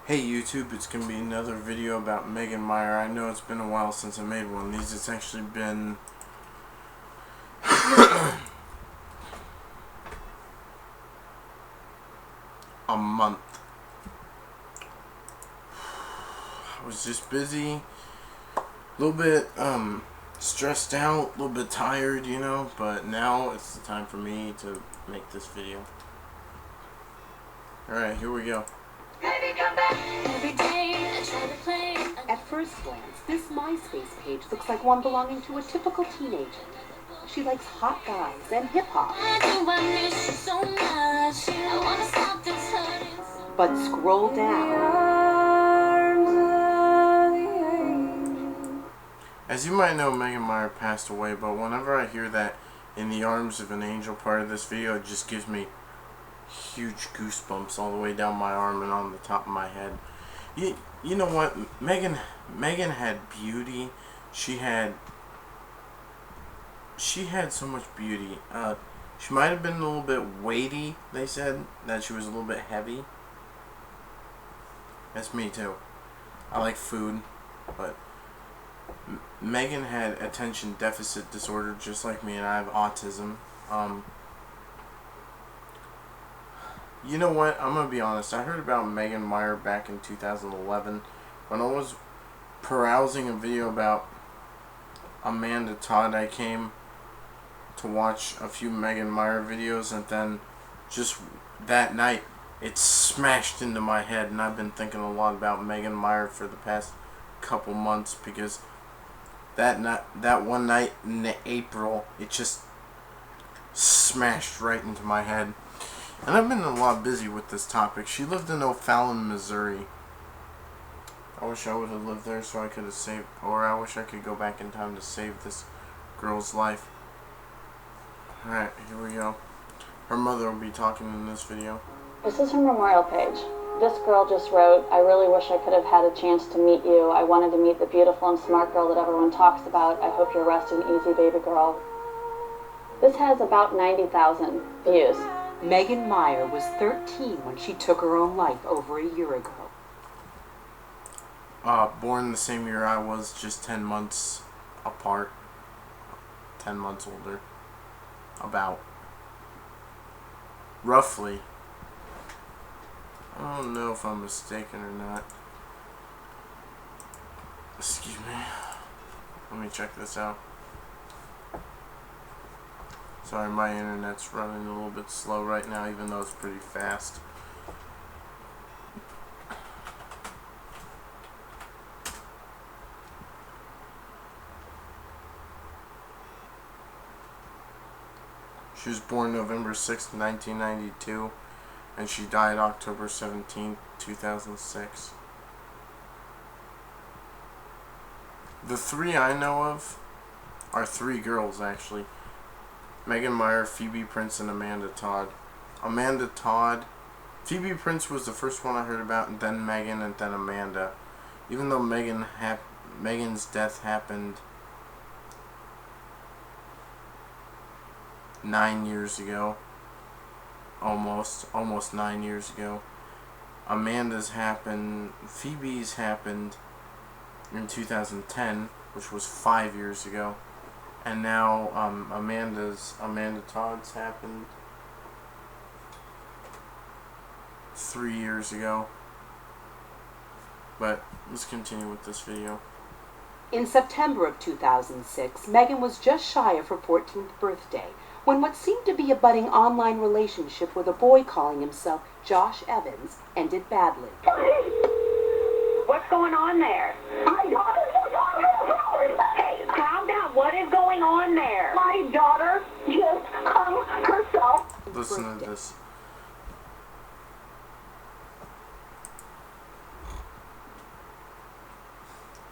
Hey YouTube, it's going to be another video about Meier. I know it's been a while since I made one of these. It's actually been a month. I was just busy, a little bit stressed out, a little bit tired, but now it's the time for me to make this video. Alright, here we go. At first glance, this MySpace page looks like one belonging to a typical teenager. She likes hot guys and hip-hop. But scroll down. As you might know, Meier passed away, but whenever I hear that "In the Arms of an Angel" part of this video, it just gives me huge goosebumps all the way down my arm and on the top of my head. You know what? Megan had beauty. She had so much beauty. She might have been a little bit weighty. They said that she was a little bit heavy. That's me too. I like food, but Megan had attention deficit disorder just like me, and I have autism. You know what? I'm going to be honest. I heard about Meier back in 2011 when I was perusing a video about Amanda Todd. I came to watch a few Meier videos, and then just that night it smashed into my head, and I've been thinking a lot about Meier for the past couple months because that one night in April, it just smashed right into my head. And I've been a lot busy with this topic. She lived in O'Fallon, Missouri. I wish I would have lived there so I could have saved, or I wish I could go back in time to save this girl's life. Alright, here we go. Her mother will be talking in this video. This is her memorial page. This girl just wrote, "I really wish I could have had a chance to meet you. I wanted to meet the beautiful and smart girl that everyone talks about. I hope you're resting easy, baby girl." This has about 90,000 views. Megan Meier was 13 when she took her own life over a year ago. Born the same year I was, just 10 months apart. 10 months older. About. Roughly. I don't know if I'm mistaken or not. Excuse me. Let me check this out. Sorry, my internet's running a little bit slow right now, even though it's pretty fast. She was born November 6th, 1992, and she died October 17th, 2006. The three I know of are three girls, actually. Megan Meier, Phoebe Prince, and Amanda Todd. Amanda Todd. Phoebe Prince was the first one I heard about, and then Megan, and then Amanda. Even though Megan's death happened 9 years ago. Almost 9 years ago. Amanda's happened, Phoebe's happened in 2010, which was 5 years ago. And now Amanda Todd's happened 3 years ago. But let's continue with this video. In September of 2006, Megan was just shy of her 14th birthday when what seemed to be a budding online relationship with a boy calling himself Josh Evans ended badly. What's going on there? My daughter just hung herself. Hey, calm down. What is going on there? My daughter just hung herself. Listen to this.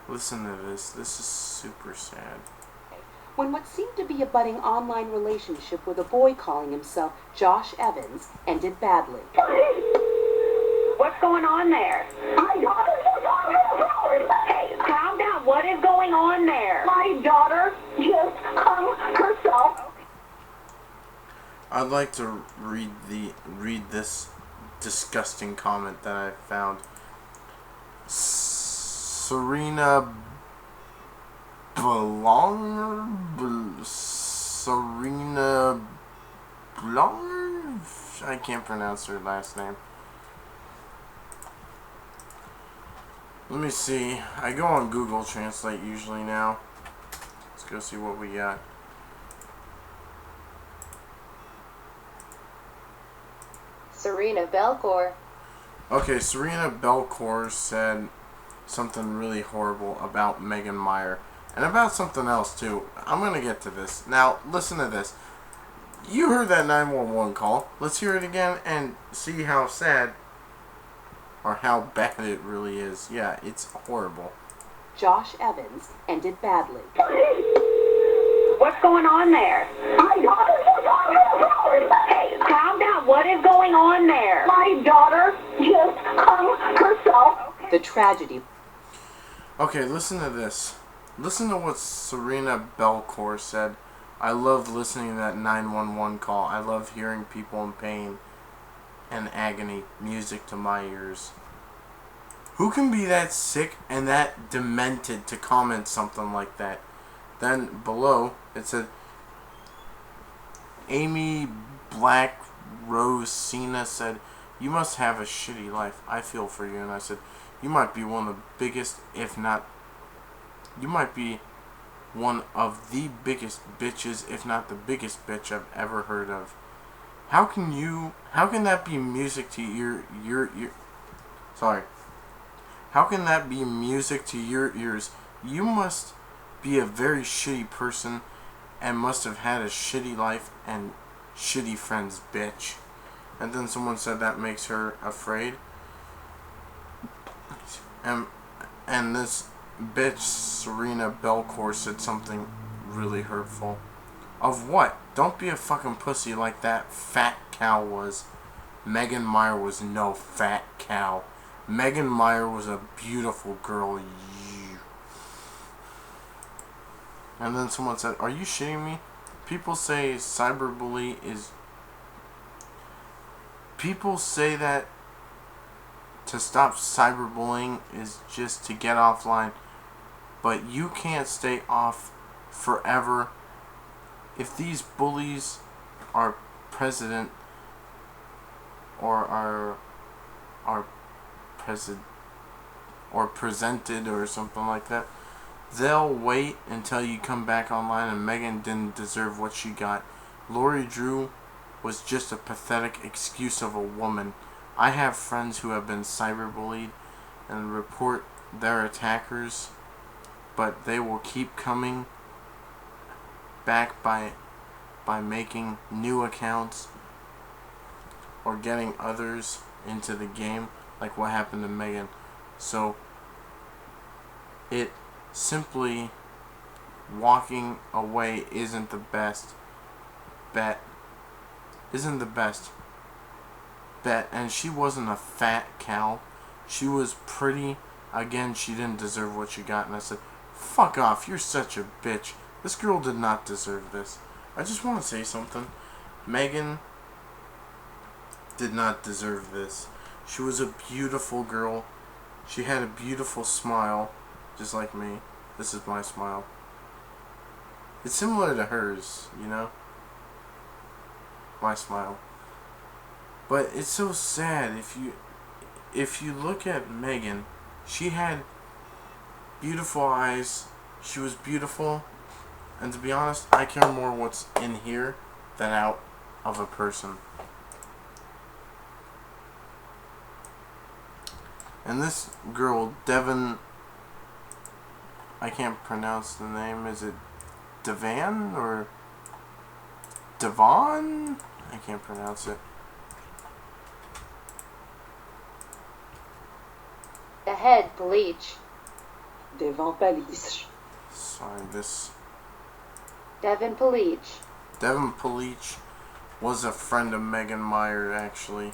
Listen to this. This is super sad. When what seemed to be a budding online relationship with a boy calling himself Josh Evans ended badly. What's going on there? My daughter just hung herself. Hey, calm down. What is going on there? My daughter just hung herself. I'd like to read this disgusting comment that I found. Serena Serena Blonger? I can't pronounce her last name. Let me see. I go on Google Translate usually now. Let's go see what we got. Serena Belcourt. Okay, Serena Belcourt said something really horrible about Megan Meier. And about something else, too. I'm going to get to this. Now, listen to this. You heard that 911 call. Let's hear it again and see how sad or how bad it really is. Yeah, it's horrible. Josh Evans ended badly. What's going on there? My daughter just hung herself. Hey, calm down. What is going on there? My daughter just hung herself. The tragedy. Okay, listen to this. Listen to what Serena Belcourt said. I love listening to that 911 call. I love hearing people in pain and agony. Music to my ears. Who can be that sick and that demented to comment something like that? Then below it said, Amy Black Rose Cena said, "You must have a shitty life. I feel for you." And I said, "You might be one of the biggest, if not, you might be one of the biggest bitches, if not the biggest bitch I've ever heard of. How can that be music to your sorry. How can that be music to your ears? You must be a very shitty person and must have had a shitty life and shitty friends, bitch." And then someone said that makes her afraid. And this bitch, Serena Belcourt, said something really hurtful. Of what? Don't be a fucking pussy like that fat cow was. Megan Meier was no fat cow. Megan Meier was a beautiful girl. And then someone said, "Are you shitting me? People say People say that to stop cyberbullying is just to get offline. But you can't stay off forever. If these bullies are president or are presented or something like that, they'll wait until you come back online, and Megan didn't deserve what she got. Lori Drew was just a pathetic excuse of a woman. I have friends who have been cyberbullied and report their attackers, but they will keep coming back by making new accounts or getting others into the game, like what happened to Megan. So it simply walking away isn't the best bet. And she wasn't a fat cow. She was pretty. Again, she didn't deserve what she got. And I said, fuck off, you're such a bitch. This girl did not deserve this. I just want to say something. Megan did not deserve this. She was a beautiful girl. She had a beautiful smile, just like me. This is my smile. It's similar to hers, you know? My smile. But it's so sad. If you look at Megan, she had beautiful eyes. She was beautiful. And to be honest, I care more what's in here than out of a person. And this girl, Devin, I can't pronounce the name. Is it Devan or Devon? I can't pronounce it. The head bleach. Devant Palice. Sorry, this. Devin Pelich. Devin Pelich was a friend of Megan Meier, actually.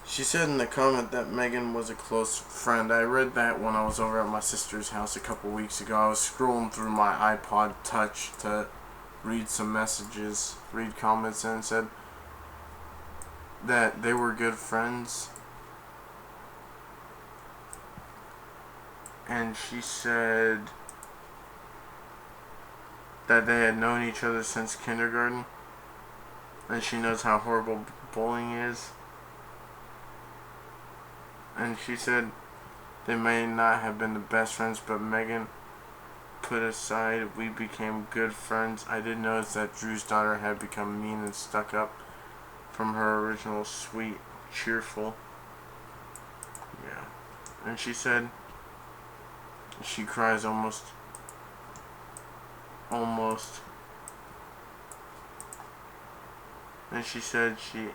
She said in the comment that Megan was a close friend. I read that when I was over at my sister's house a couple weeks ago. I was scrolling through my iPod Touch to read some messages, read comments, and it said that they were good friends. and she said that they had known each other since kindergarten, and she knows how horrible bullying is. And she said they may not have been the best friends, but Megan put aside, we became good friends. I did notice that Drew's daughter had become mean and stuck up from her original sweet, cheerful. Yeah. And she said she cries almost. And she said she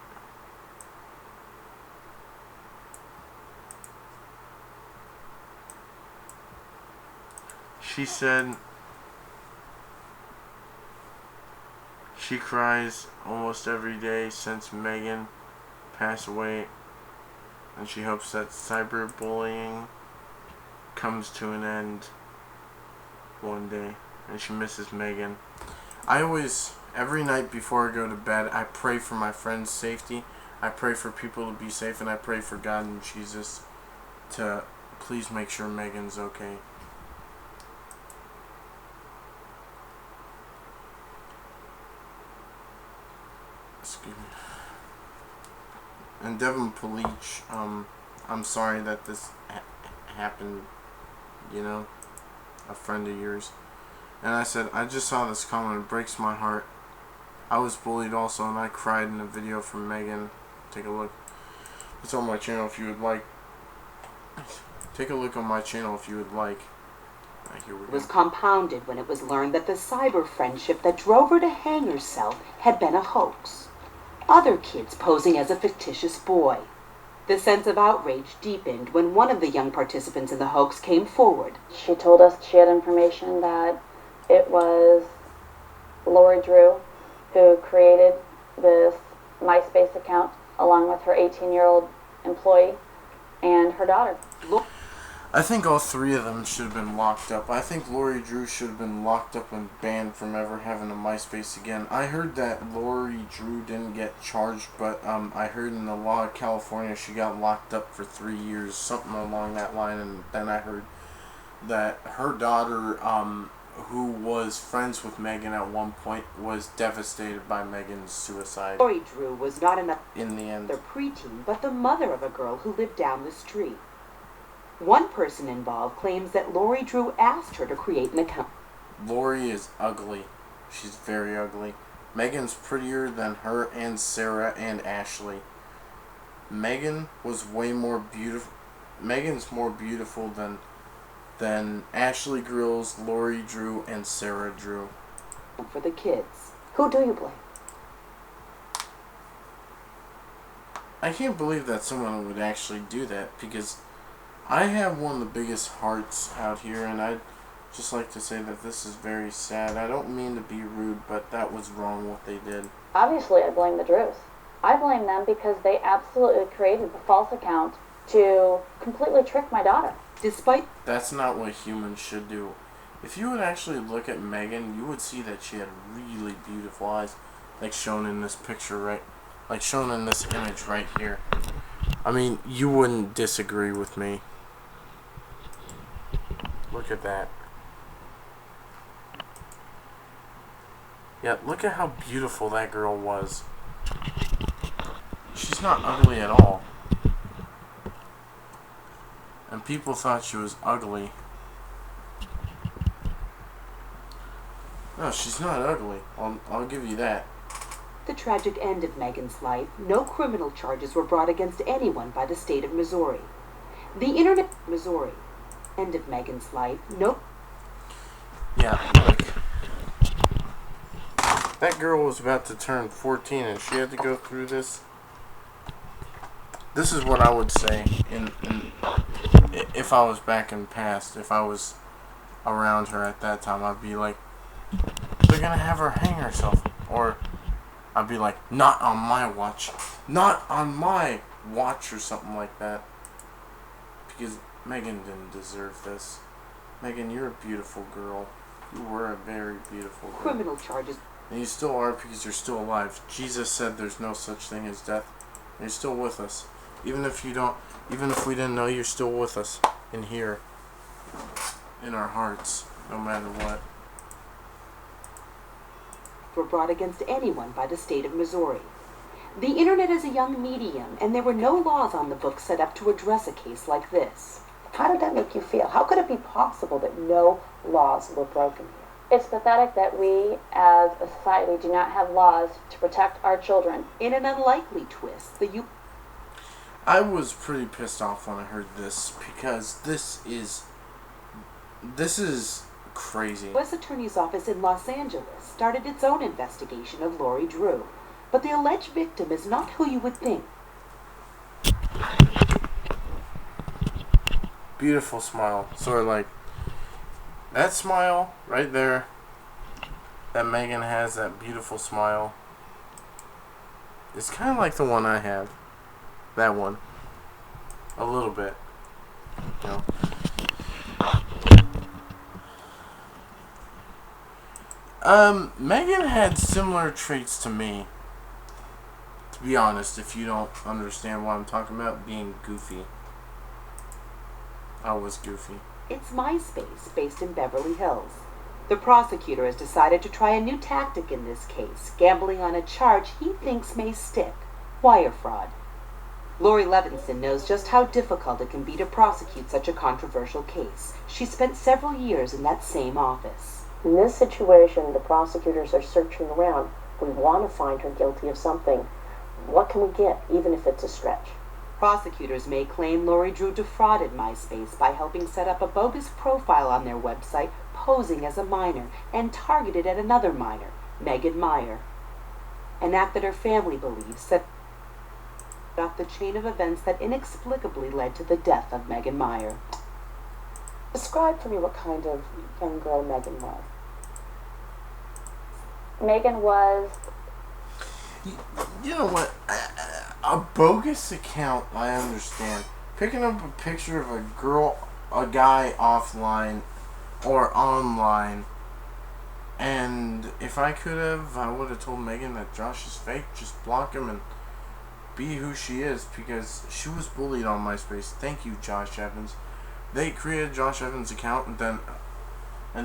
said she cries almost every day since Megan passed away, and she hopes that cyberbullying comes to an end one day, and she misses Megan. I always, every night before I go to bed, I pray for my friends' safety. I pray for people to be safe, and I pray for God and Jesus to please make sure Megan's okay. Excuse me. And Devin Palich, I'm sorry that this happened, you know, a friend of yours. And I said, I just saw this comment, it breaks my heart. I was bullied also, and I cried in a video from Megan. Take a look. It's on my channel if you would like. Take a look on my channel if you would like. Here we go. It was compounded when it was learned that the cyber friendship that drove her to hang herself had been a hoax. Other kids posing as a fictitious boy. The sense of outrage deepened when one of the young participants in the hoax came forward. She told us she had information that it was Lori Drew who created this MySpace account along with her 18-year-old employee and her daughter. I think all three of them should have been locked up. I think Lori Drew should have been locked up and banned from ever having a MySpace again. I heard that Lori Drew didn't get charged, but I heard in the law of California she got locked up for 3 years, something along that line. And then I heard that her daughter, who was friends with Megan at one point, was devastated by Megan's suicide. Lori Drew was not another In the end, preteen, but the mother of a girl who lived down the street. One person involved claims that Lori Drew asked her to create an account. Lori is ugly. She's very ugly. Megan's prettier than her and Sarah and Ashley. Megan was way more beautiful. Megan's more beautiful than Ashley Grills, Lori Drew, and Sarah Drew. For the kids. Who do you blame? I can't believe that someone would actually do that, because I have one of the biggest hearts out here, and I'd just like to say that this is very sad. I don't mean to be rude, but that was wrong what they did. Obviously, I blame the Drews. I blame them because they absolutely created the false account to completely trick my daughter. Despite That's not what humans should do. If you would actually look at Megan, you would see that she had really beautiful eyes, like shown in this picture like shown in this image right here. I mean, you wouldn't disagree with me. Look at that. Yeah, look at how beautiful that girl was. She's not ugly at all. And people thought she was ugly. No, she's not ugly. I'll give you that. the tragic end of Megan's life, no criminal charges were brought against anyone by the state of Missouri. The internet, Missouri, end of Megan's life, no. Yeah, look. That girl was about to turn 14 and she had to go through this. This is what I would say if I was back in the past, if I was around her at that time, I'd be like, they're gonna have her hang herself. Or I'd be like, not on my watch. Not on my watch, or something like that. Because Megan didn't deserve this. Megan, you're a beautiful girl. You were a very beautiful girl. Criminal charges. And you still are, because you're still alive. Jesus said there's no such thing as death. And you're still with us. Even if we didn't know, you're still with us in here. in our hearts, no matter what. Were brought against anyone by the state of Missouri. The internet is a young medium, and there were no laws on the books set up to address a case like this. How did that make you feel? How could it be possible that no laws were broken here? It's pathetic that we, as a society, do not have laws to protect our children. In an unlikely twist, I was pretty pissed off when I heard this, because this is crazy. The U.S. Attorney's Office in Los Angeles started its own investigation of Lori Drew, but the alleged victim is not who you would think. Beautiful smile. Sort of like that smile right there that Megan has, that beautiful smile. It's kind of like the one I have. That one. A little bit. You know. Megan had similar traits to me. To be honest, if you don't understand what I'm talking about, being goofy. I was goofy. It's MySpace, based in Beverly Hills. The prosecutor has decided to try a new tactic in this case, gambling on a charge he thinks may stick: wire fraud. Lori Levinson knows just how difficult it can be to prosecute such a controversial case. She spent several years in that same office. In this situation, the prosecutors are searching around. We want to find her guilty of something. What can we get, even if it's a stretch? Prosecutors may claim Lori Drew defrauded MySpace by helping set up a bogus profile on their website, posing as a minor, and targeted at another minor, Megan Meier. An act that her family believes set off the chain of events that inexplicably led to the death of Megan Meier. Describe for me what kind of young girl Megan was. Megan was... You know what? A bogus account, I understand. Picking up a picture of a guy offline or online, and if I could have, I would have told Megan that Josh is fake. Just block him and be who she is, because she was bullied on MySpace. Thank you, Josh Evans. They created Josh Evans' account and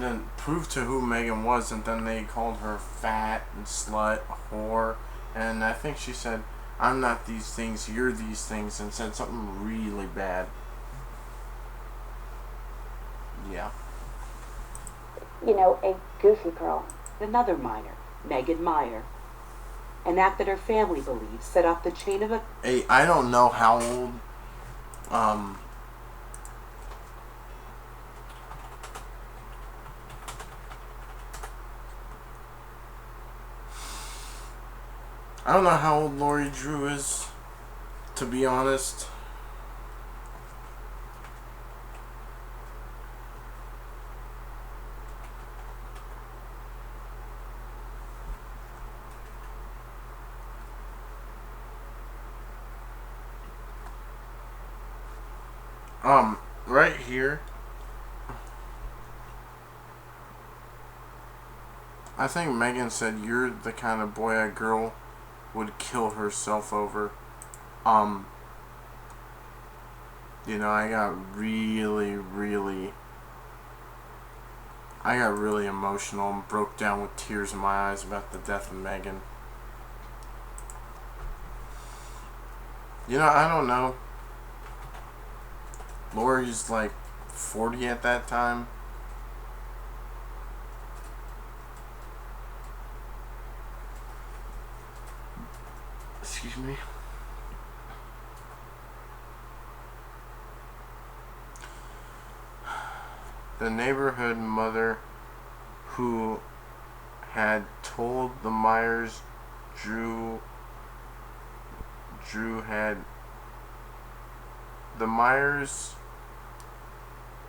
then proved to who Megan was, and then they called her fat and slut, whore, and I think she said, "I'm not these things, you're these things," and said something really bad. Yeah. You know, a goofy girl. Another minor, Megan Meier. An act that her family believes set off the chain of I don't know how old, I don't know how old Lori Drew is, to be honest. Right here, I think Megan said, "You're the kind of boy a girl would kill herself over." You know, I got really emotional and broke down with tears in my eyes about the death of Megan. You know, I don't know. Lori's like 40 at that time. Excuse me. The neighborhood mother who had told the Meyers Drew had the Meyers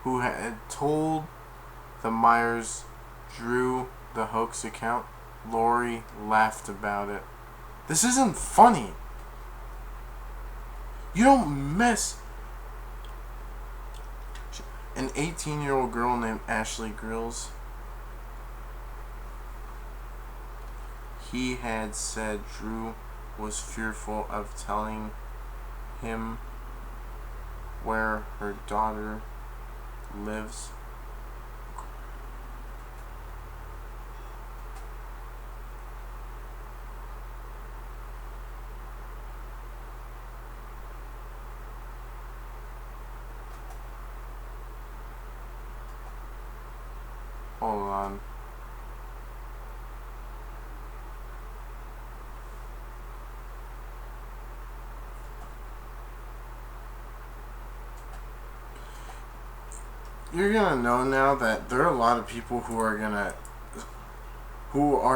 who had told the Meyers Drew the hoax account. Lori laughed about it. This isn't funny. You don't mess. An 18-year-old girl named Ashley Grills. He had said Drew was fearful of telling him where her daughter lives. Hold on. You're gonna know now that there are a lot of people who are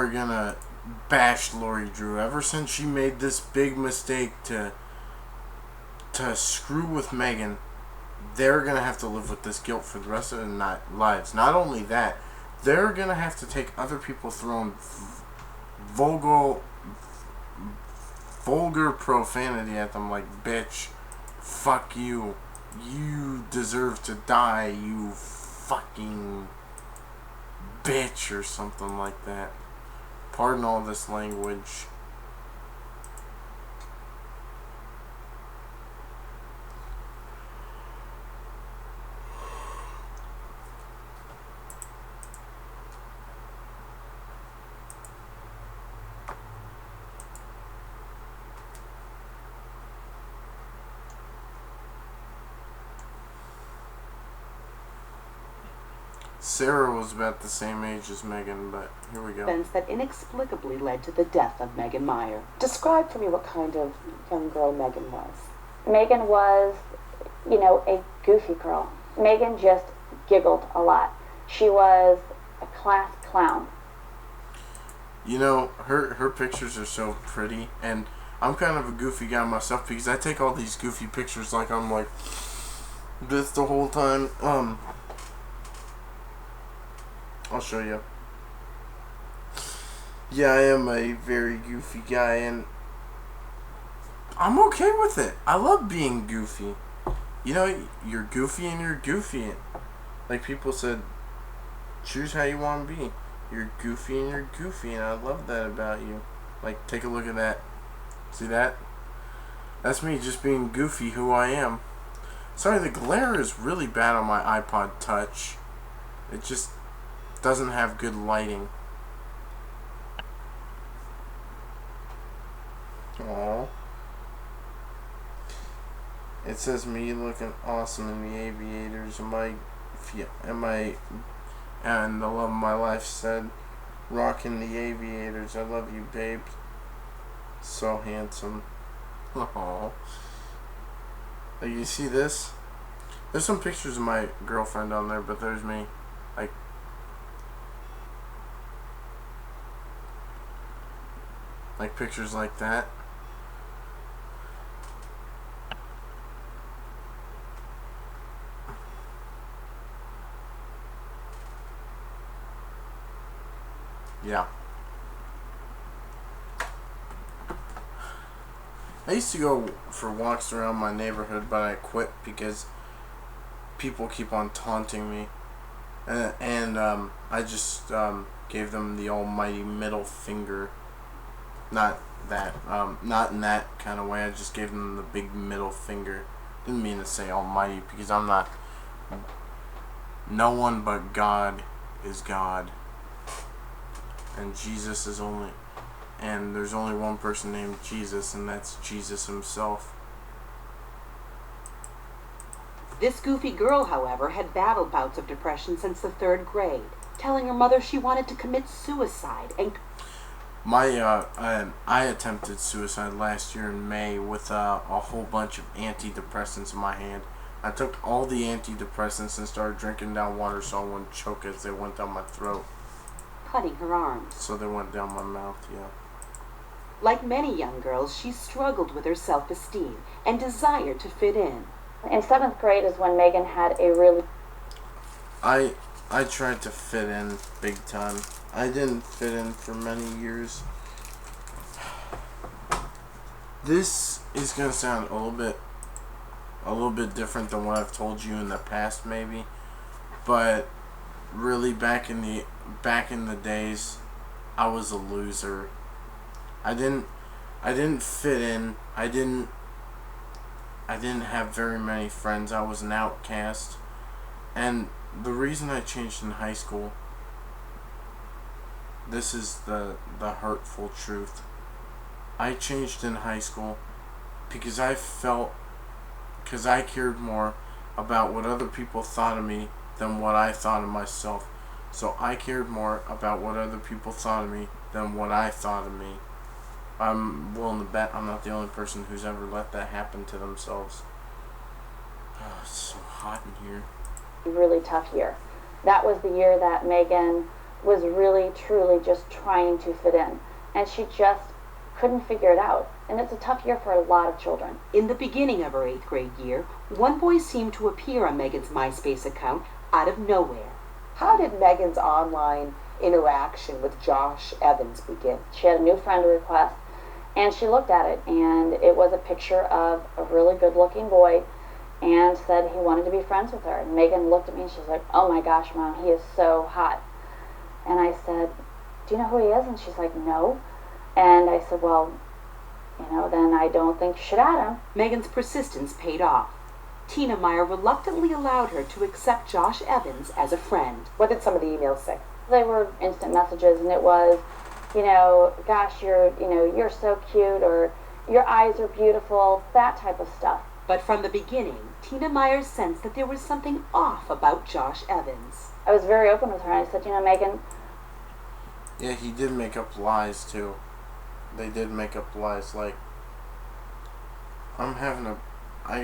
gonna bash Lori Drew ever since she made this big mistake to screw with Megan. They're gonna have to live with this guilt for the rest of their lives. Not only that, they're gonna have to take other people throwing vulgar profanity at them, like bitch, fuck you, you deserve to die, you fucking bitch, or something like that. Pardon all this language. Sarah was about the same age as Megan, but here we go. Events that inexplicably led to the death of Megan Meier. Describe for me what kind of young girl Megan was. Megan was, a goofy girl. Megan just giggled a lot. She was a class clown. Her pictures are so pretty, and I'm kind of a goofy guy myself because I take all these goofy pictures like I'm like this the whole time. I'll show you. Yeah, I am a very goofy guy, and I'm okay with it. I love being goofy. You're goofy and you're goofy. Like people said, choose how you want to be. You're goofy and you're goofy, and I love that about you. Like, take a look at that. See that? That's me just being goofy who I am. Sorry, the glare is really bad on my iPod Touch. It just doesn't have good lighting. Aww. It says me looking awesome in the aviators. And the love of my life said, rocking the aviators. I love you, babe. So handsome. Aww. Like, you see this? There's some pictures of my girlfriend on there, but there's me. Like pictures like that. Yeah. I used to go for walks around my neighborhood, but I quit because people keep on taunting me. And I just gave them the almighty middle finger. Not in that kind of way. I just gave them the big middle finger. Didn't mean to say almighty because I'm not. No one but God is God. And Jesus is only. And there's only one person named Jesus, and that's Jesus himself. This goofy girl, however, had battled bouts of depression since the 3rd grade, telling her mother she wanted to commit suicide and I attempted suicide last year in May with a whole bunch of antidepressants in my hand. I took all the antidepressants and started drinking down water so I wouldn't choke as they went down my throat. cutting her arms. So they went down my mouth, yeah. Like many young girls, she struggled with her self-esteem and desired to fit in. In 7th grade is when Megan had a really... I tried to fit in big time. I didn't fit in for many years. This is gonna sound a little bit different than what I've told you in the past, maybe. But really, back in the days, I was a loser. I didn't fit in. I didn't have very many friends. I was an outcast. And the reason I changed in high school, this is the hurtful truth. I changed in high school because I cared more about what other people thought of me than what I thought of myself. So I cared more about what other people thought of me than what I thought of me. I'm willing to bet I'm not the only person who's ever let that happen to themselves. Oh, it's so hot in here. Really tough year. That was the year that Megan was really, truly just trying to fit in. And she just couldn't figure it out. And it's a tough year for a lot of children. In the beginning of her 8th grade year, one boy seemed to appear on Megan's MySpace account out of nowhere. How did Megan's online interaction with Josh Evans begin? She had a new friend request, and she looked at it, and it was a picture of a really good-looking boy, and said he wanted to be friends with her. And Megan looked at me, and she was like, "Oh my gosh, Mom, he is so hot." And I said, "Do you know who he is?" And she's like, "No." And I said, "Well, then I don't think you should add him." Megan's persistence paid off. Tina Meier reluctantly allowed her to accept Josh Evans as a friend. What did some of the emails say? They were instant messages, and it was, "Gosh, you're so cute," or "Your eyes are beautiful," that type of stuff. But from the beginning, Tina Meier sensed that there was something off about Josh Evans. I was very open with her, and I said, Megan. Yeah, he did make up lies too. They did make up lies like, I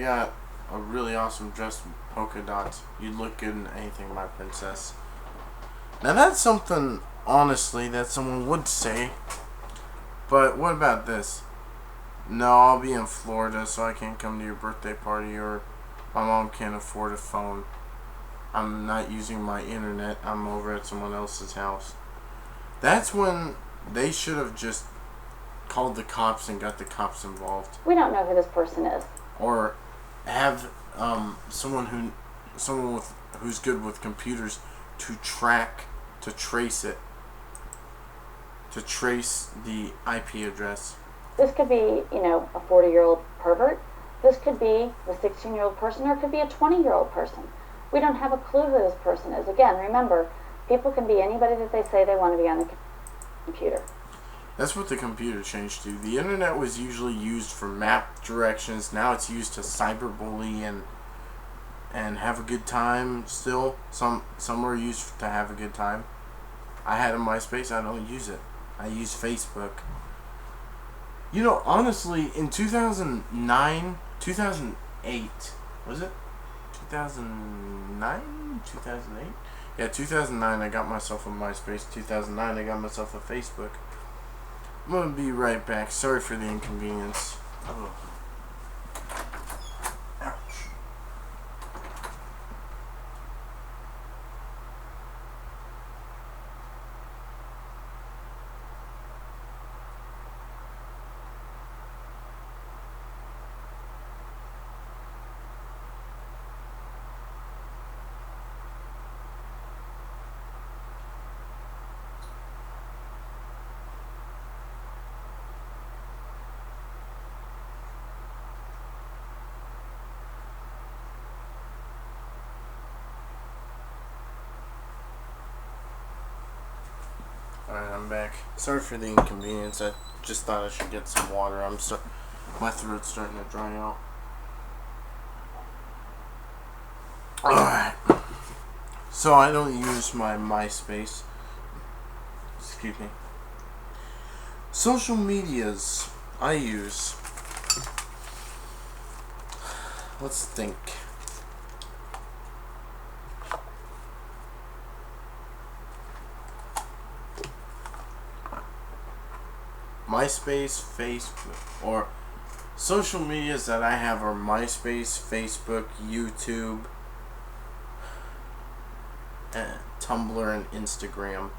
got a really awesome dress with polka dots. You'd look good in anything, my princess. Now that's something, honestly, that someone would say. But what about this? No, I'll be in Florida, so I can't come to your birthday party, or my mom can't afford a phone. I'm not using my internet. I'm over at someone else's house. That's when they should have just called the cops and got the cops involved. We don't know who this person is. Or have someone who's good with computers to trace it, to trace the IP address. This could be, a 40-year-old pervert. This could be a 16-year-old person, or it could be a 20-year-old person. We don't have a clue who this person is. Again, remember, people can be anybody that they say they want to be on the computer. That's what the computer changed to. The internet was usually used for map directions. Now it's used to cyberbully and have a good time still. Some are used to have a good time. I had a MySpace. I don't use it. I use Facebook. Honestly, in 2009, 2008, was it? 2009? 2008? Yeah, 2009 I got myself a MySpace. 2009 I got myself a Facebook. I'm gonna be right back. Sorry for the inconvenience. Oh. Ouch. Alright, I'm back. Sorry for the inconvenience. I just thought I should get some water. My throat's starting to dry out. Alright. So I don't use my MySpace. Excuse me. Social medias I use. Let's think. MySpace, Facebook, or social medias that I have are MySpace, Facebook, YouTube, and Tumblr, and Instagram.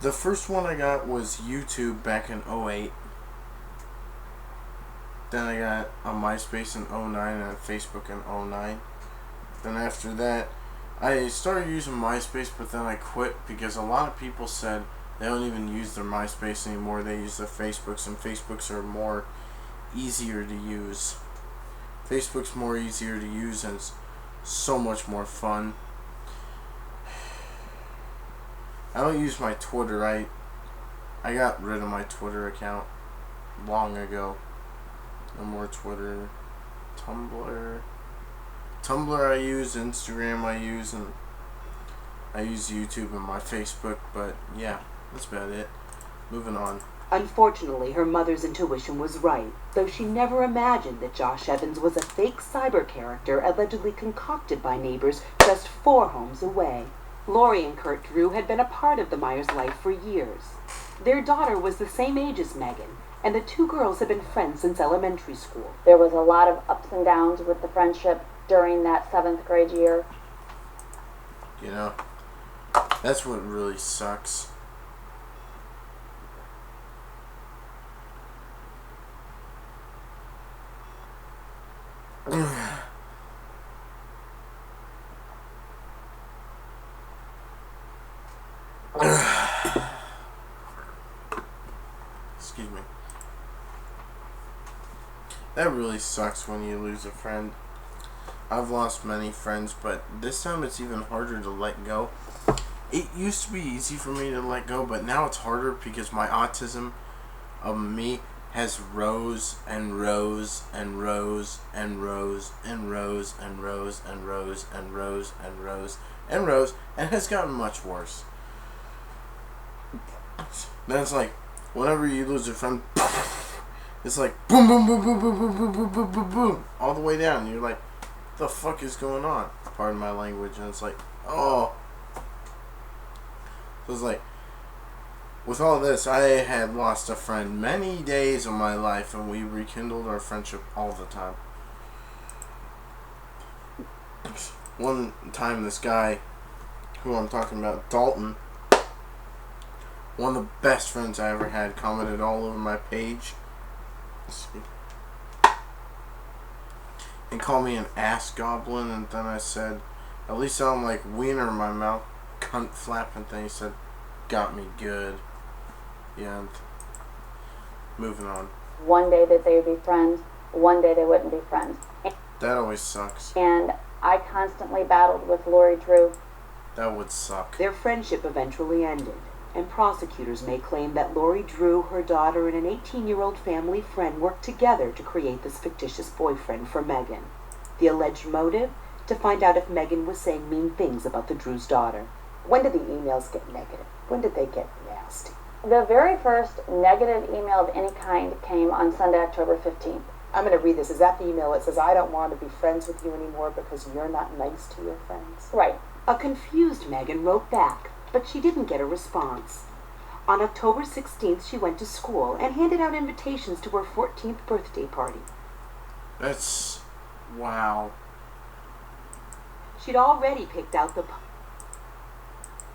The first one I got was YouTube back in 2008. Then I got a MySpace in 2009 and a Facebook in 2009. Then after that, I started using MySpace, but then I quit because a lot of people said they don't even use their MySpace anymore. They use their Facebooks, and Facebooks are more easier to use. Facebook's more easier to use, and so much more fun. I don't use my Twitter. I got rid of my Twitter account long ago. No more Twitter. Tumblr I use, Instagram I use, and I use YouTube and my Facebook, but yeah, that's about it. Moving on. Unfortunately, her mother's intuition was right, though she never imagined that Josh Evans was a fake cyber character allegedly concocted by neighbors just 4 homes away. Lori and Kurt Drew had been a part of the Meyers' life for years. Their daughter was the same age as Megan, and the 2 girls had been friends since elementary school. There was a lot of ups and downs with the friendship during that 7th grade year. You know, that's what really sucks. Excuse me. That really sucks when you lose a friend. I've lost many friends, but this time it's even harder to let go. It used to be easy for me to let go, but now it's harder because my autism of me has rose and rose and rose and rose and rose and rose and rose and rose and rose and rose and has gotten much worse. Then it's like whenever you lose a friend, it's like boom boom boom boom boom boom boom boom boom boom boom all the way down. And you're like, the fuck is going on? Pardon my language. And it's like, oh. So it's like, with all this, I had lost a friend many days of my life, and we rekindled our friendship all the time. One time, this guy, who I'm talking about, Dalton, one of the best friends I ever had, commented all over my page and called me an ass goblin, and then I said, at least I don't like wiener in my mouth, cunt flapping thing. He said, got me good. Yeah, moving on. One day that they would be friends, one day they wouldn't be friends. That always sucks. And I constantly battled with Lori Drew. That would suck. Their friendship eventually ended, and prosecutors may claim that Lori Drew, her daughter, and an 18-year-old family friend worked together to create this fictitious boyfriend for Megan. The alleged motive? To find out if Megan was saying mean things about the Drew's daughter. When did the emails get negative? When did they get nasty? The very first negative email of any kind came on Sunday, October 15th. I'm going to read this. Is that the email that says, I don't want to be friends with you anymore because you're not nice to your friends? Right. A confused Megan wrote back, but she didn't get a response. On October 16th, she went to school and handed out invitations to her 14th birthday party. That's... wow. She'd already picked out the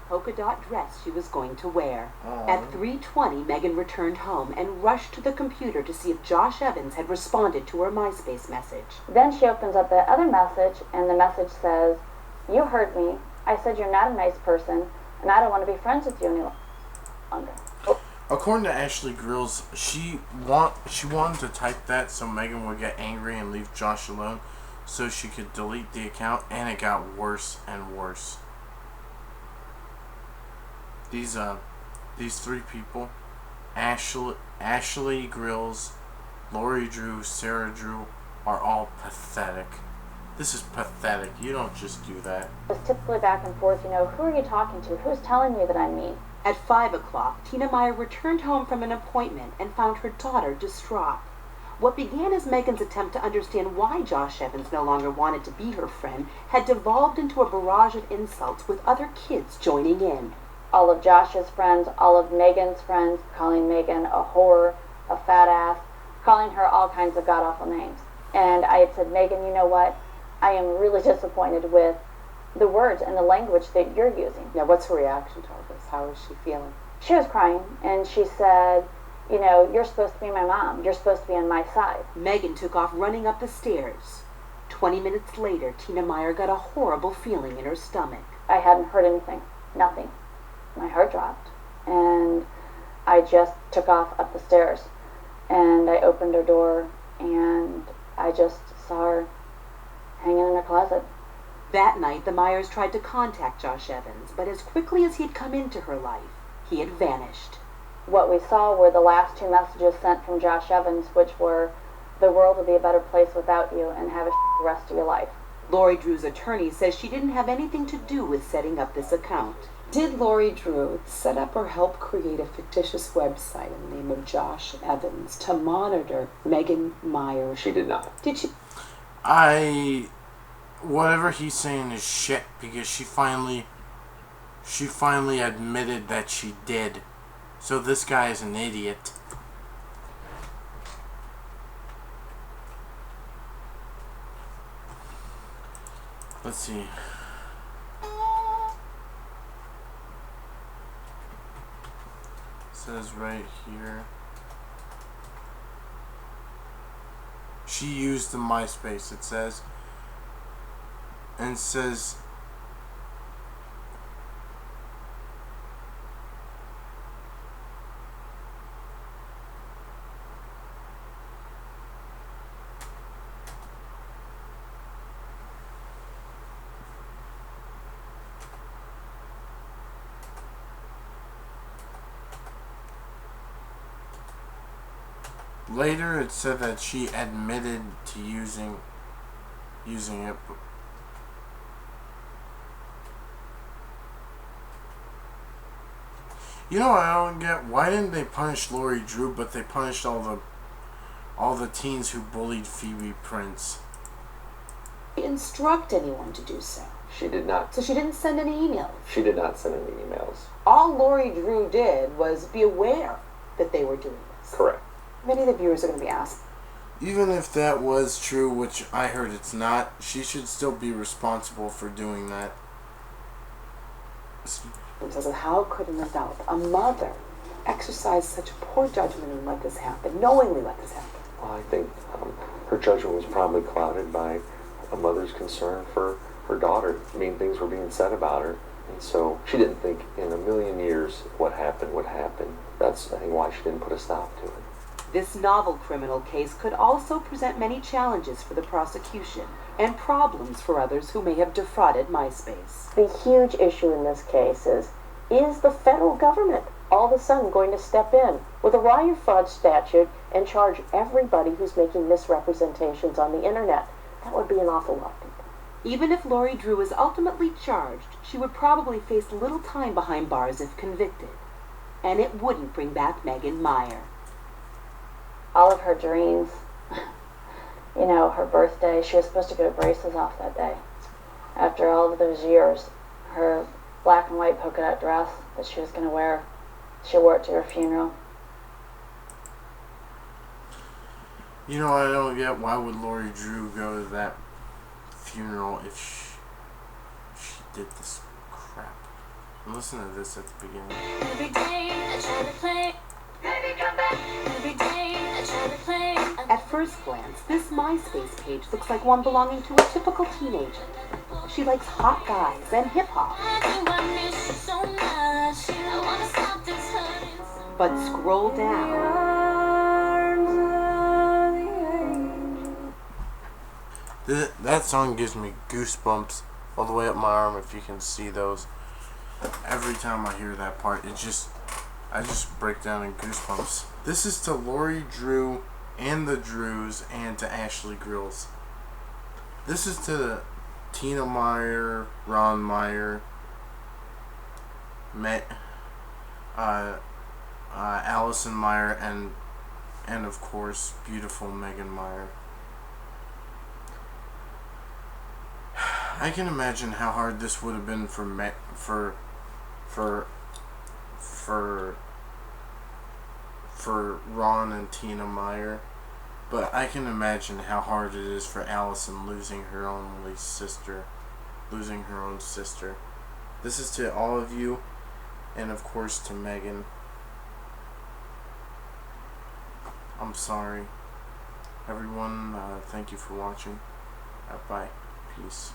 polka dot dress she was going to wear. Aww. At 3:20, Megan returned home and rushed to the computer to see if Josh Evans had responded to her MySpace message. Then she opens up the other message, and the message says, "You hurt me. I said you're not a nice person, and I don't want to be friends with you any longer." According to Ashley Grills, she wanted to type that so Megan would get angry and leave Josh alone so she could delete the account, and it got worse and worse. These 3 people, Ashley Grills, Lori Drew, Sarah Drew, are all pathetic. This is pathetic. You don't just do that. It's typically back and forth, who are you talking to? Who's telling you that I'm mean? At 5 o'clock, Tina Meier returned home from an appointment and found her daughter distraught. What began as Megan's attempt to understand why Josh Evans no longer wanted to be her friend had devolved into a barrage of insults with other kids joining in. All of Josh's friends, all of Megan's friends, calling Megan a whore, a fat ass, calling her all kinds of god-awful names. And I had said, Megan, you know what? I am really disappointed with the words and the language that you're using. Now, what's her reaction to all this? How is she feeling? She was crying, and she said, you're supposed to be my mom. You're supposed to be on my side. Megan took off running up the stairs. 20 minutes later, Tina Meier got a horrible feeling in her stomach. I hadn't heard anything. Nothing. My heart dropped, and I just took off up the stairs, and I opened her door, and I just saw her hanging in her closet, That night, the Meiers tried to contact Josh Evans, but as quickly as he'd come into her life, he had vanished. What we saw were the last two messages sent from Josh Evans, which were, "The world would be a better place without you, and have a the rest of your life." Lori Drew's attorney says she didn't have anything to do with setting up this account. Did Lori Drew set up or help create a fictitious website in the name of Josh Evans to monitor Megan Meier? She did not. Did she? Whatever he's saying is shit, because she finally admitted that she did. So this guy is an idiot. Let's see. It says right here. She used the MySpace, it says. And says later it said that she admitted to using it. You know what I don't get? Why didn't they punish Lori Drew, but they punished all the teens who bullied Phoebe Prince? Instruct anyone to do so. She did not. So she didn't send any emails. She did not send any emails. All Lori Drew did was be aware that they were doing this. Correct. Many of the viewers are going to be asked. Even if that was true, which I heard it's not, she should still be responsible for doing that. So how could an adult, a mother, exercise such poor judgment and let this happen, knowingly let this happen? Well, I think her judgment was probably clouded by a mother's concern for her daughter. Mean things were being said about her, and so she didn't think in a million years what happened would happen. That's, I think, why she didn't put a stop to it. This novel criminal case could also present many challenges for the prosecution and problems for others who may have defrauded MySpace. The huge issue in this case is the federal government all of a sudden going to step in with a wire fraud statute and charge everybody who's making misrepresentations on the internet? That would be an awful lot. Even if Lori Drew is ultimately charged, she would probably face little time behind bars if convicted. And it wouldn't bring back Megan Meier. All of her dreams, you know, her birthday, she was supposed to get her braces off that day. After all of those years, her black and white polka dot dress that she was going to wear, she wore it to her funeral. You know, I don't get, why would Lori Drew go to that funeral if she did this crap? Listen to this at the beginning. Every day I try to play. Baby, come back. Every day I try to play. At first glance, this MySpace page looks like one belonging to a typical teenager. She likes hot guys and hip-hop. But scroll down. That song gives me goosebumps all the way up my arm, if you can see those. Every time I hear that part, I just break down in goosebumps. This is to Lori Drew and the Drews and to Ashley Grills. This is to Tina Meier, Ron Meier, Allison Meier, and of course, beautiful Megan Meier. I can imagine how hard this would have been for Ron and Tina Meier, but I can imagine how hard it is for Allison losing her own sister. This is to all of you, and of course to Megan. I'm sorry. Everyone, thank you for watching. Bye. Peace.